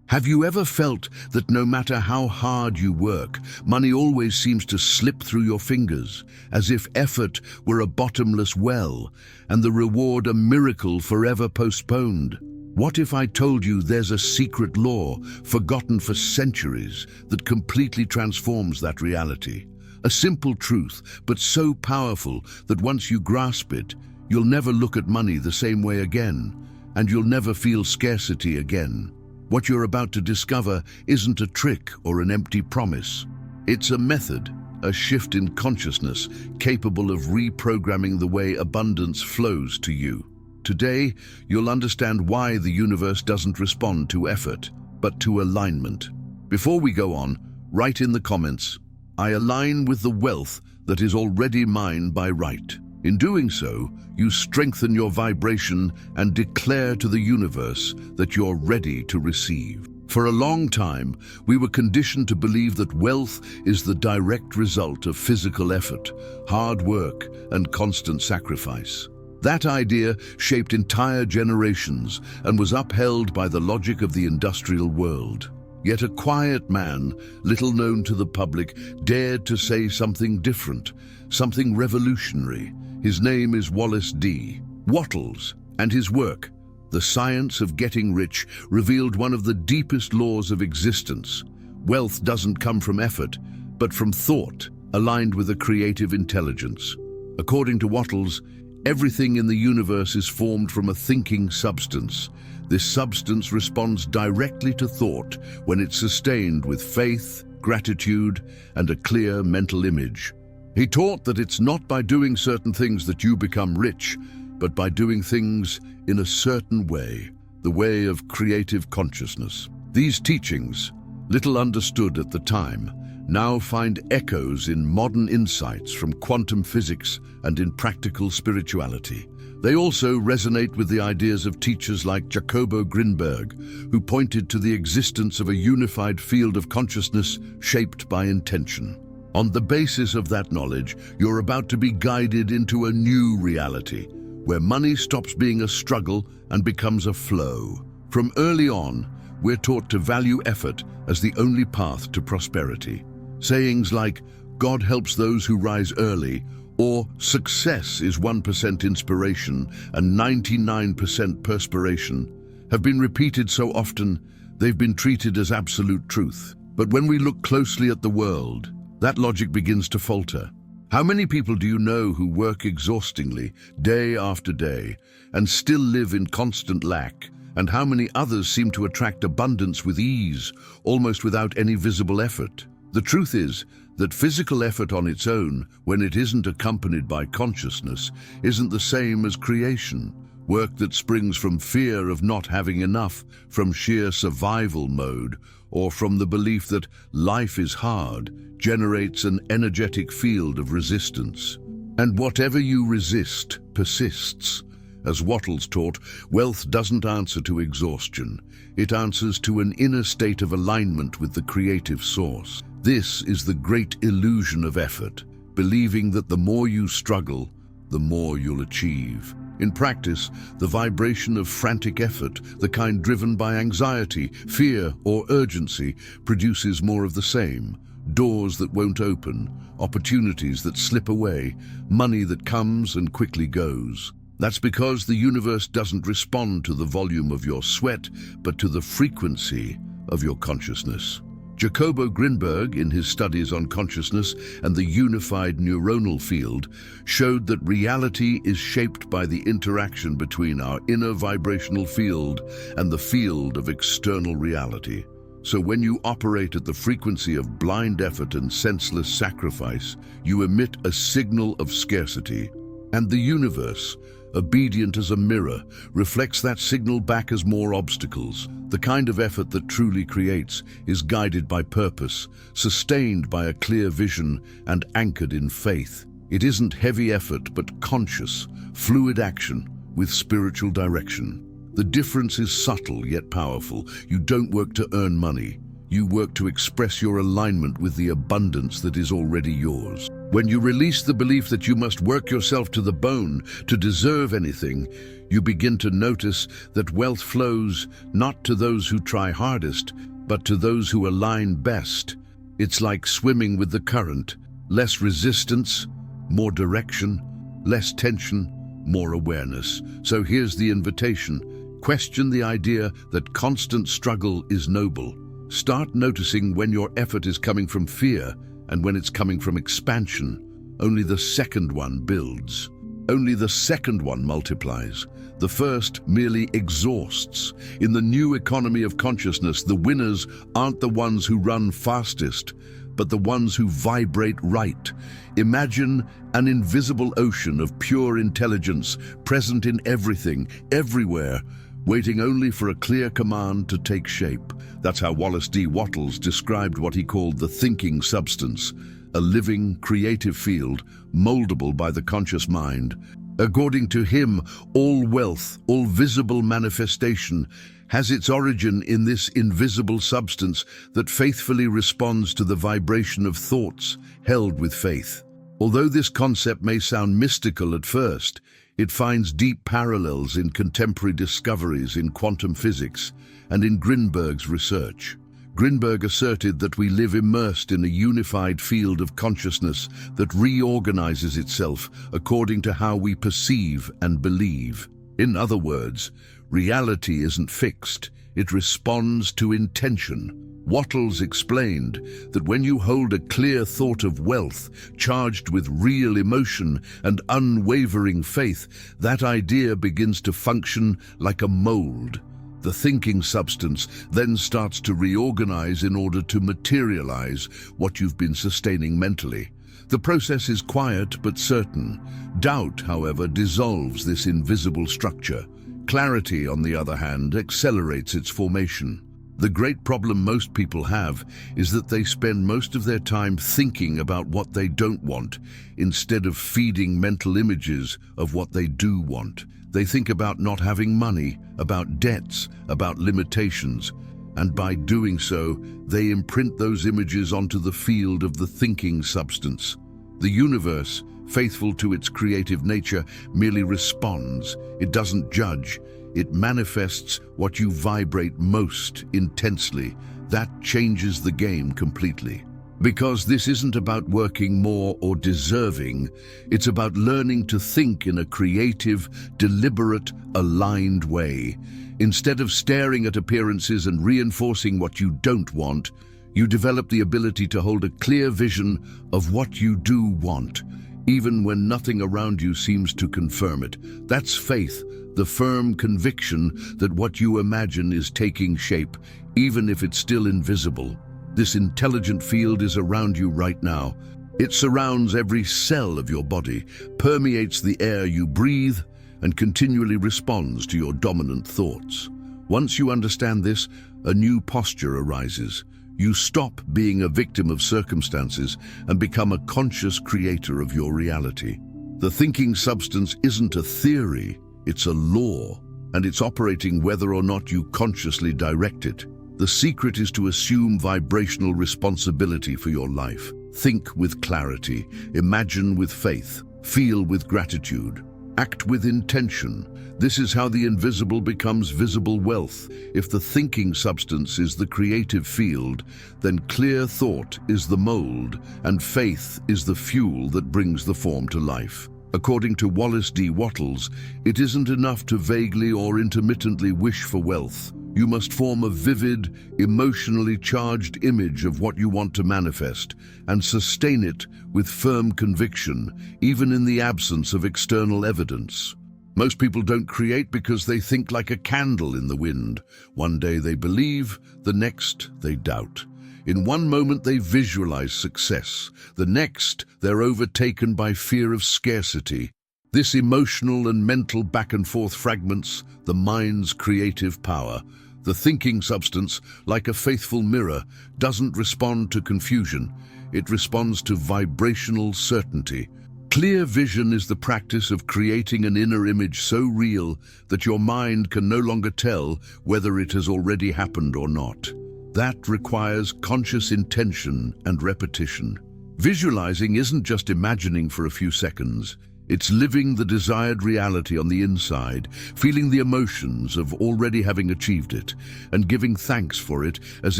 Have you ever felt that no matter how hard you work, money always seems to slip through your fingers, as if effort were a bottomless well and the reward a miracle forever postponed? What if I told you there's a secret law, forgotten for centuries, that completely transforms that reality? A simple truth, but so powerful that once you grasp it, you'll never look at money the same way again, and you'll never feel scarcity again. What you're about to discover isn't a trick or an empty promise. It's a method, a shift in consciousness capable of reprogramming the way abundance flows to you. Today, you'll understand why the universe doesn't respond to effort, but to alignment. Before we go on, write in the comments, "I align with the wealth that is already mine by right." In doing so, you strengthen your vibration and declare to the universe that you're ready to receive. For a long time, we were conditioned to believe that wealth is the direct result of physical effort, hard work, and constant sacrifice. That idea shaped entire generations and was upheld by the logic of the industrial world. Yet a quiet man, little known to the public, dared to say something different, something revolutionary. His name is Wallace D. Wattles, and his work, The Science of Getting Rich, revealed one of the deepest laws of existence. Wealth doesn't come from effort, but from thought, aligned with a creative intelligence. According to Wattles, everything in the universe is formed from a thinking substance. This substance responds directly to thought when it's sustained with faith, gratitude, and a clear mental image. He taught that it's not by doing certain things that you become rich, but by doing things in a certain way, the way of creative consciousness. These teachings, little understood at the time, now find echoes in modern insights from quantum physics and in practical spirituality. They also resonate with the ideas of teachers like Jacobo Grinberg, who pointed to the existence of a unified field of consciousness shaped by intention. On the basis of that knowledge, you're about to be guided into a new reality, where money stops being a struggle and becomes a flow. From early on, we're taught to value effort as the only path to prosperity. Sayings like, "God helps those who rise early," or "success is 1% inspiration and 99% perspiration," have been repeated so often they've been treated as absolute truth. But when we look closely at the world, that logic begins to falter. How many people do you know who work exhaustingly, day after day, and still live in constant lack? And how many others seem to attract abundance with ease, almost without any visible effort? The truth is that physical effort on its own, when it isn't accompanied by consciousness, isn't the same as creation. Work that springs from fear of not having enough, from sheer survival mode, or from the belief that life is hard, generates an energetic field of resistance. And whatever you resist persists. As Wattles taught, wealth doesn't answer to exhaustion. It answers to an inner state of alignment with the creative source. This is the great illusion of effort, believing that the more you struggle, the more you'll achieve. In practice, the vibration of frantic effort, the kind driven by anxiety, fear, or urgency, produces more of the same. Doors that won't open, opportunities that slip away, money that comes and quickly goes. That's because the universe doesn't respond to the volume of your sweat, but to the frequency of your consciousness. Jacobo Grinberg, in his studies on consciousness and the unified neuronal field, showed that reality is shaped by the interaction between our inner vibrational field and the field of external reality. So when you operate at the frequency of blind effort and senseless sacrifice, you emit a signal of scarcity. And the universe, obedient as a mirror, reflects that signal back as more obstacles. The kind of effort that truly creates is guided by purpose, sustained by a clear vision, and anchored in faith. It isn't heavy effort, but conscious, fluid action with spiritual direction. The difference is subtle yet powerful. You don't work to earn money. You work to express your alignment with the abundance that is already yours. When you release the belief that you must work yourself to the bone to deserve anything, you begin to notice that wealth flows not to those who try hardest, but to those who align best. It's like swimming with the current. Less resistance, more direction, less tension, more awareness. So here's the invitation. Question the idea that constant struggle is noble. Start noticing when your effort is coming from fear and when it's coming from expansion. Only the second one builds. Only the second one multiplies. The first merely exhausts. In the new economy of consciousness, the winners aren't the ones who run fastest, but the ones who vibrate right. Imagine an invisible ocean of pure intelligence, present in everything, everywhere, waiting only for a clear command to take shape. That's how Wallace D. Wattles described what he called the thinking substance, a living, creative field, moldable by the conscious mind. According to him, all wealth, all visible manifestation, has its origin in this invisible substance that faithfully responds to the vibration of thoughts held with faith. Although this concept may sound mystical at first, it finds deep parallels in contemporary discoveries in quantum physics and in Grinberg's research. Grinberg asserted that we live immersed in a unified field of consciousness that reorganizes itself according to how we perceive and believe. In other words, reality isn't fixed, it responds to intention. Wattles explained that when you hold a clear thought of wealth, charged with real emotion and unwavering faith, that idea begins to function like a mold. The thinking substance then starts to reorganize in order to materialize what you've been sustaining mentally. The process is quiet but certain. Doubt, however, dissolves this invisible structure. Clarity, on the other hand, accelerates its formation. The great problem most people have is that they spend most of their time thinking about what they don't want, instead of feeding mental images of what they do want. They think about not having money, about debts, about limitations, and by doing so, they imprint those images onto the field of the thinking substance. The universe, faithful to its creative nature, merely responds. It doesn't judge. It manifests what you vibrate most intensely. That changes the game completely. Because this isn't about working more or deserving, it's about learning to think in a creative, deliberate, aligned way. Instead of staring at appearances and reinforcing what you don't want, you develop the ability to hold a clear vision of what you do want, even when nothing around you seems to confirm it. That's faith, the firm conviction that what you imagine is taking shape, even if it's still invisible. This intelligent field is around you right now. It surrounds every cell of your body, permeates the air you breathe, and continually responds to your dominant thoughts. Once you understand this, a new posture arises. You stop being a victim of circumstances and become a conscious creator of your reality. The thinking substance isn't a theory, it's a law, and it's operating whether or not you consciously direct it. The secret is to assume vibrational responsibility for your life. Think with clarity, imagine with faith, feel with gratitude, act with intention. This is how the invisible becomes visible wealth. If the thinking substance is the creative field, then clear thought is the mold, and faith is the fuel that brings the form to life. According to Wallace D. Wattles, it isn't enough to vaguely or intermittently wish for wealth. You must form a vivid, emotionally charged image of what you want to manifest and sustain it with firm conviction, even in the absence of external evidence. Most people don't create because they think like a candle in the wind. One day they believe, the next they doubt. In one moment they visualize success, the next they're overtaken by fear of scarcity. This emotional and mental back and forth fragments the mind's creative power. The thinking substance, like a faithful mirror, doesn't respond to confusion. It responds to vibrational certainty. Clear vision is the practice of creating an inner image so real that your mind can no longer tell whether it has already happened or not. That requires conscious intention and repetition. Visualizing isn't just imagining for a few seconds. It's living the desired reality on the inside, feeling the emotions of already having achieved it, and giving thanks for it as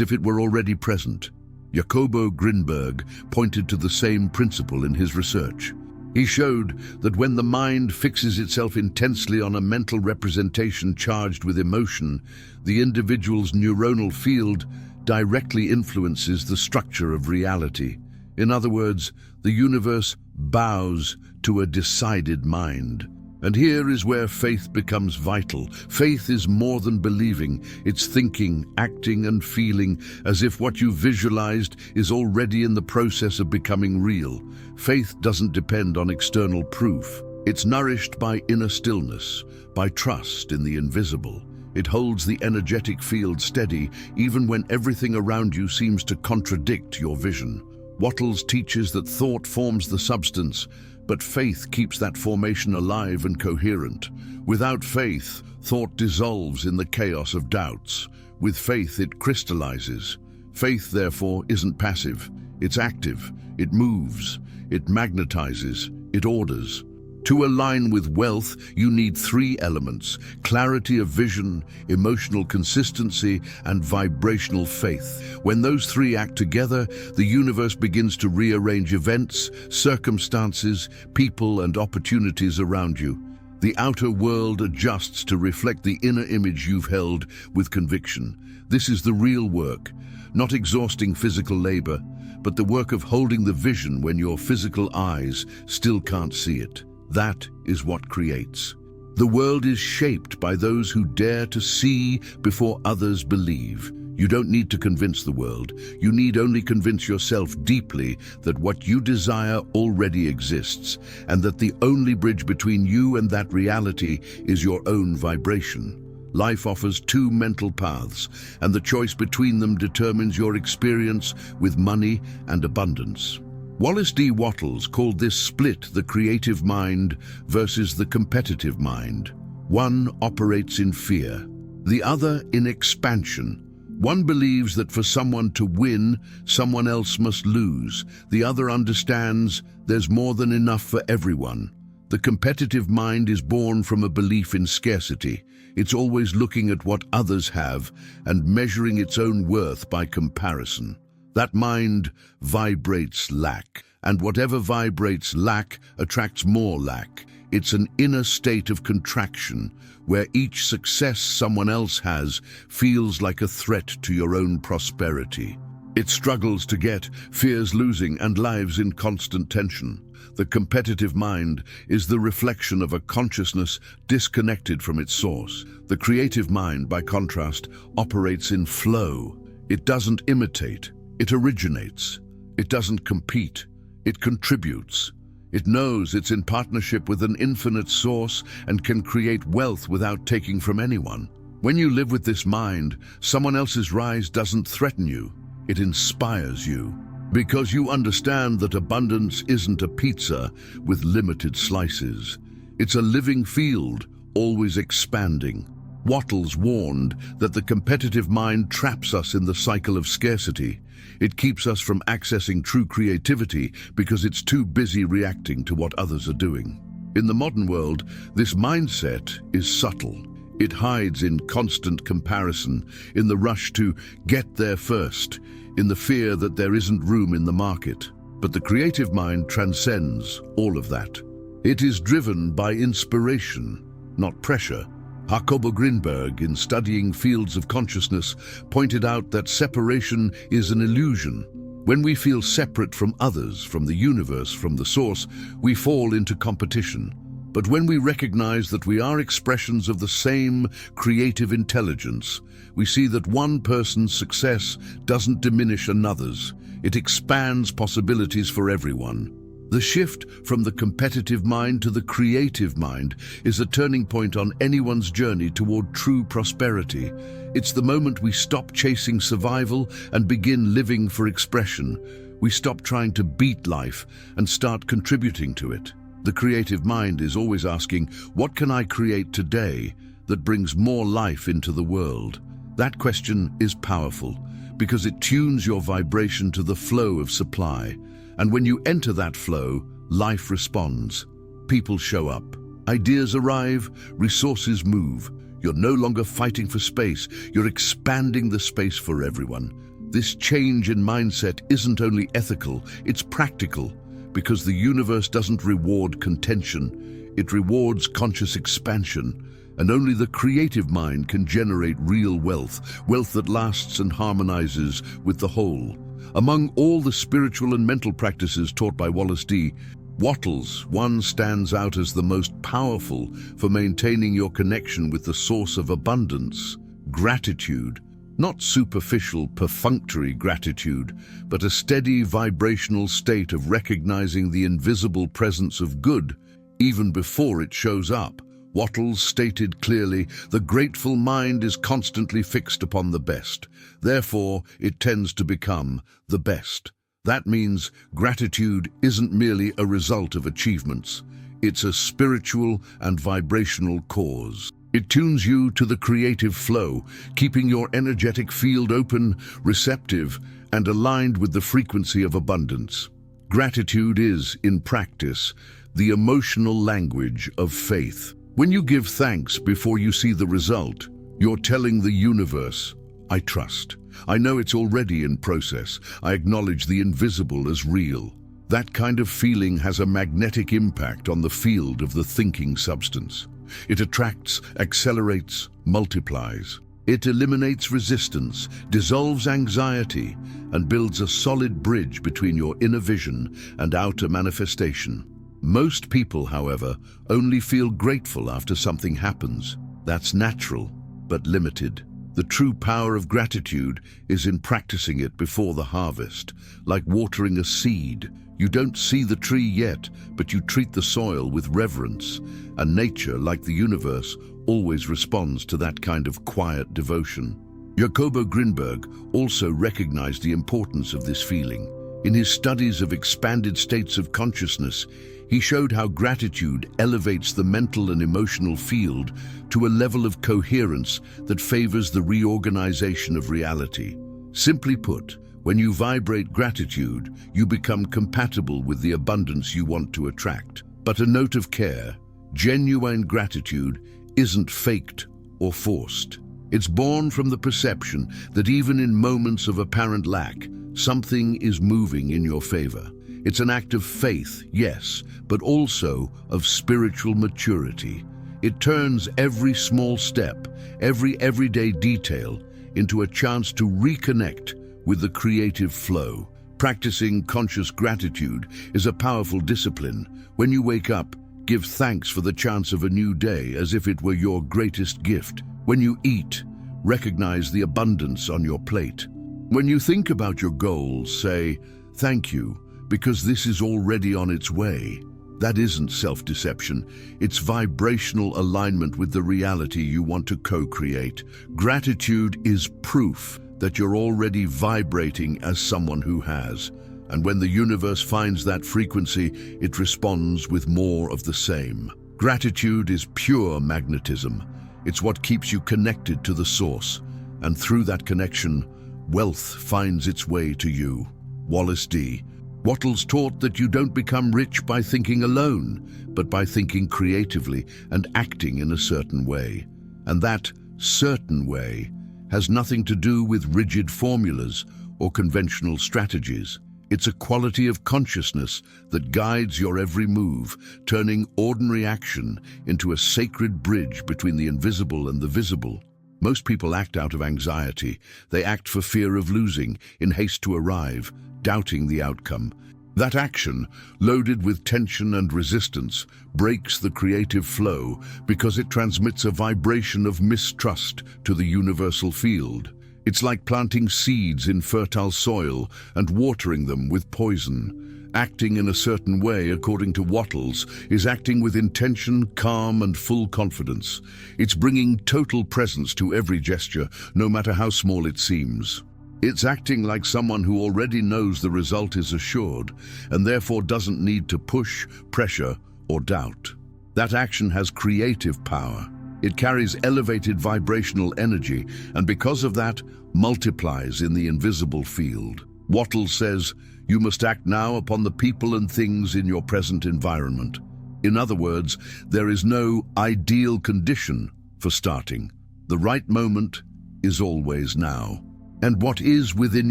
if it were already present. Jacobo Grinberg pointed to the same principle in his research. He showed that when the mind fixes itself intensely on a mental representation charged with emotion, the individual's neuronal field directly influences the structure of reality. In other words, the universe bows to a decided mind. And here is where faith becomes vital. Faith is more than believing. It's thinking, acting, and feeling as if what you visualized is already in the process of becoming real. Faith doesn't depend on external proof. It's nourished by inner stillness, by trust in the invisible. It holds the energetic field steady even when everything around you seems to contradict your vision. Wattles teaches that thought forms the substance, but faith keeps that formation alive and coherent. Without faith, thought dissolves in the chaos of doubts. With faith, it crystallizes. Faith, therefore, isn't passive. It's active. It moves. It magnetizes. It orders. To align with wealth, you need three elements: clarity of vision, emotional consistency, and vibrational faith. When those three act together, the universe begins to rearrange events, circumstances, people, and opportunities around you. The outer world adjusts to reflect the inner image you've held with conviction. This is the real work, not exhausting physical labor, but the work of holding the vision when your physical eyes still can't see it. That is what creates. The world is shaped by those who dare to see before others believe. You don't need to convince the world. You need only convince yourself deeply that what you desire already exists, and that the only bridge between you and that reality is your own vibration. Life offers two mental paths, and the choice between them determines your experience with money and abundance. Wallace D. Wattles called this split the creative mind versus the competitive mind. One operates in fear, the other in expansion. One believes that for someone to win, someone else must lose. The other understands there's more than enough for everyone. The competitive mind is born from a belief in scarcity. It's always looking at what others have and measuring its own worth by comparison. That mind vibrates lack, and whatever vibrates lack attracts more lack. It's an inner state of contraction, where each success someone else has feels like a threat to your own prosperity. It struggles to get, fears losing, and lives in constant tension. The competitive mind is the reflection of a consciousness disconnected from its source. The creative mind, by contrast, operates in flow. It doesn't imitate. It originates. It doesn't compete. It contributes. It knows it's in partnership with an infinite source and can create wealth without taking from anyone. When you live with this mind, someone else's rise doesn't threaten you. It inspires you. Because you understand that abundance isn't a pizza with limited slices. It's a living field, always expanding. Wattles warned that the competitive mind traps us in the cycle of scarcity. It keeps us from accessing true creativity because it's too busy reacting to what others are doing. In the modern world, this mindset is subtle. It hides in constant comparison, in the rush to get there first, in the fear that there isn't room in the market. But the creative mind transcends all of that. It is driven by inspiration, not pressure. Jacobo Grinberg, in studying fields of consciousness, pointed out that separation is an illusion. When we feel separate from others, from the universe, from the source, we fall into competition. But when we recognize that we are expressions of the same creative intelligence, we see that one person's success doesn't diminish another's. It expands possibilities for everyone. The shift from the competitive mind to the creative mind is a turning point on anyone's journey toward true prosperity. It's the moment we stop chasing survival and begin living for expression. We stop trying to beat life and start contributing to it. The creative mind is always asking, what can I create today that brings more life into the world? That question is powerful because it tunes your vibration to the flow of supply. And when you enter that flow, life responds. People show up. Ideas arrive, resources move. You're no longer fighting for space, you're expanding the space for everyone. This change in mindset isn't only ethical, it's practical, because the universe doesn't reward contention, it rewards conscious expansion. And only the creative mind can generate real wealth, wealth that lasts and harmonizes with the whole. Among all the spiritual and mental practices taught by Wallace D. Wattles, one stands out as the most powerful for maintaining your connection with the source of abundance: gratitude. Not superficial, perfunctory gratitude, but a steady vibrational state of recognizing the invisible presence of good, even before it shows up. Wattles stated clearly, the grateful mind is constantly fixed upon the best. Therefore, it tends to become the best. That means gratitude isn't merely a result of achievements. It's a spiritual and vibrational cause. It tunes you to the creative flow, keeping your energetic field open, receptive, and aligned with the frequency of abundance. Gratitude is, in practice, the emotional language of faith. When you give thanks before you see the result, you're telling the universe, I trust. I know it's already in process. I acknowledge the invisible as real. That kind of feeling has a magnetic impact on the field of the thinking substance. It attracts, accelerates, multiplies. It eliminates resistance, dissolves anxiety, and builds a solid bridge between your inner vision and outer manifestation. Most people, however, only feel grateful after something happens. That's natural, but limited. The true power of gratitude is in practicing it before the harvest, like watering a seed. You don't see the tree yet, but you treat the soil with reverence, and nature, like the universe, always responds to that kind of quiet devotion. Jacobo Grinberg also recognized the importance of this feeling. In his studies of expanded states of consciousness, he showed how gratitude elevates the mental and emotional field to a level of coherence that favors the reorganization of reality. Simply put, when you vibrate gratitude, you become compatible with the abundance you want to attract. But a note of care: genuine gratitude isn't faked or forced. It's born from the perception that even in moments of apparent lack, something is moving in your favor. It's an act of faith, yes, but also of spiritual maturity. It turns every small step, every everyday detail, into a chance to reconnect with the creative flow. Practicing conscious gratitude is a powerful discipline. When you wake up, give thanks for the chance of a new day as if it were your greatest gift. When you eat, recognize the abundance on your plate. When you think about your goals, say, thank you, because this is already on its way. That isn't self-deception. It's vibrational alignment with the reality you want to co-create. Gratitude is proof that you're already vibrating as someone who has. And when the universe finds that frequency, it responds with more of the same. Gratitude is pure magnetism. It's what keeps you connected to the source. And through that connection, wealth finds its way to you. Wallace D. Wattles taught that you don't become rich by thinking alone, but by thinking creatively and acting in a certain way. And that certain way has nothing to do with rigid formulas or conventional strategies. It's a quality of consciousness that guides your every move, turning ordinary action into a sacred bridge between the invisible and the visible. Most people act out of anxiety. They act for fear of losing, in haste to arrive, doubting the outcome. That action, loaded with tension and resistance, breaks the creative flow because it transmits a vibration of mistrust to the universal field. It's like planting seeds in fertile soil and watering them with poison. Acting in a certain way, according to Wattles, is acting with intention, calm, and full confidence. It's bringing total presence to every gesture, no matter how small it seems. It's acting like someone who already knows the result is assured, and therefore doesn't need to push, pressure, or doubt. That action has creative power. It carries elevated vibrational energy, and because of that, multiplies in the invisible field. Wattle says, you must act now upon the people and things in your present environment. In other words, there is no ideal condition for starting. The right moment is always now. And what is within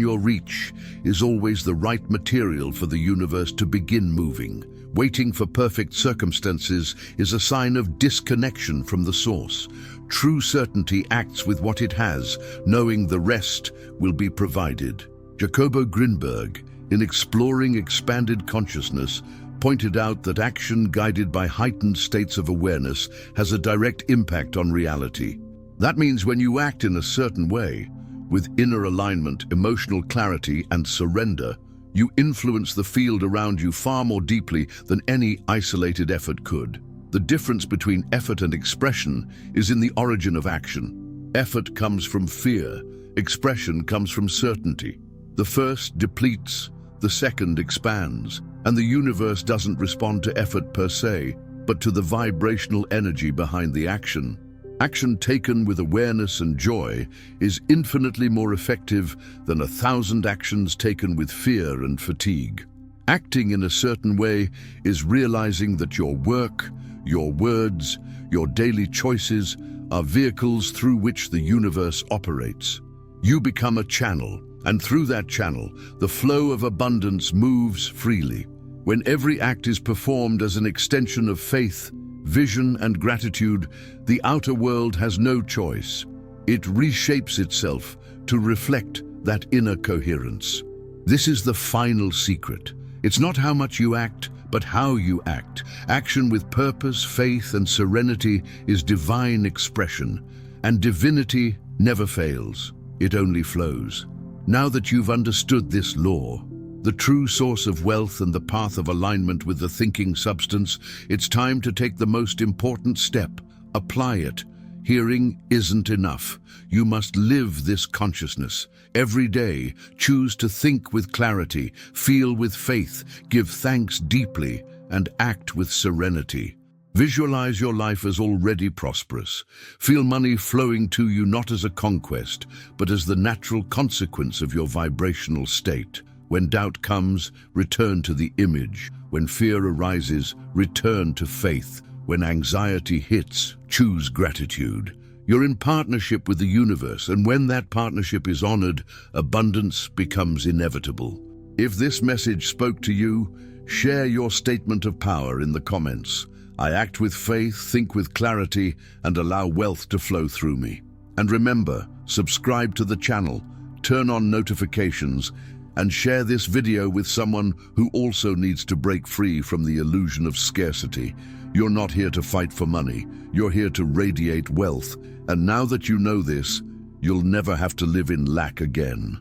your reach is always the right material for the universe to begin moving. Waiting for perfect circumstances is a sign of disconnection from the source. True certainty acts with what it has, knowing the rest will be provided. Jacobo Grinberg, in Exploring Expanded Consciousness, pointed out that action guided by heightened states of awareness has a direct impact on reality. That means when you act in a certain way, with inner alignment, emotional clarity, and surrender, you influence the field around you far more deeply than any isolated effort could. The difference between effort and expression is in the origin of action. Effort comes from fear, expression comes from certainty. The first depletes, the second expands, and the universe doesn't respond to effort per se, but to the vibrational energy behind the action. Action taken with awareness and joy is infinitely more effective than 1,000 actions taken with fear and fatigue. Acting in a certain way is realizing that your work, your words, your daily choices are vehicles through which the universe operates. You become a channel, and through that channel, the flow of abundance moves freely. When every act is performed as an extension of faith, vision, and gratitude, the outer world has no choice. It reshapes itself to reflect that inner coherence. This is the final secret. It's not how much you act, but how you act. Action with purpose, faith, and serenity is divine expression, and divinity never fails. It only flows. Now that you've understood this law, the true source of wealth and the path of alignment with the thinking substance, it's time to take the most important step. Apply it. Hearing isn't enough. You must live this consciousness. Every day, choose to think with clarity, feel with faith, give thanks deeply, and act with serenity. Visualize your life as already prosperous. Feel money flowing to you not as a conquest, but as the natural consequence of your vibrational state. When doubt comes, return to the image. When fear arises, return to faith. When anxiety hits, choose gratitude. You're in partnership with the universe, and when that partnership is honored, abundance becomes inevitable. If this message spoke to you, share your statement of power in the comments. I act with faith, think with clarity, and allow wealth to flow through me. And remember, subscribe to the channel, turn on notifications, and share this video with someone who also needs to break free from the illusion of scarcity. You're not here to fight for money. You're here to radiate wealth. And now that you know this, you'll never have to live in lack again.